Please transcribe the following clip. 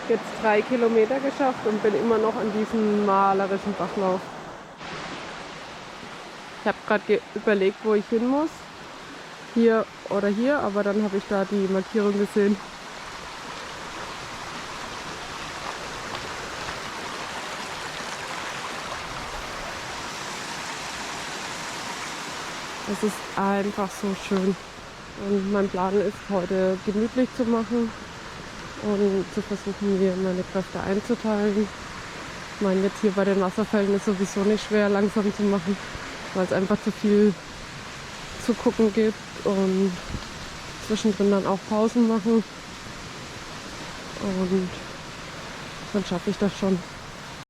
jetzt 3 Kilometer geschafft und bin immer noch an diesem malerischen Bachlauf. Ich habe gerade überlegt, wo ich hin muss. Hier oder hier, aber dann habe ich da die Markierung gesehen. Es ist einfach so schön. Und mein Plan ist, heute gemütlich zu machen und zu versuchen, mir meine Kräfte einzuteilen. Ich meine, jetzt hier bei den Wasserfällen ist sowieso nicht schwer, langsam zu machen, weil es einfach zu viel zu gucken gibt und zwischendrin dann auch Pausen machen. Und dann schaffe ich das schon.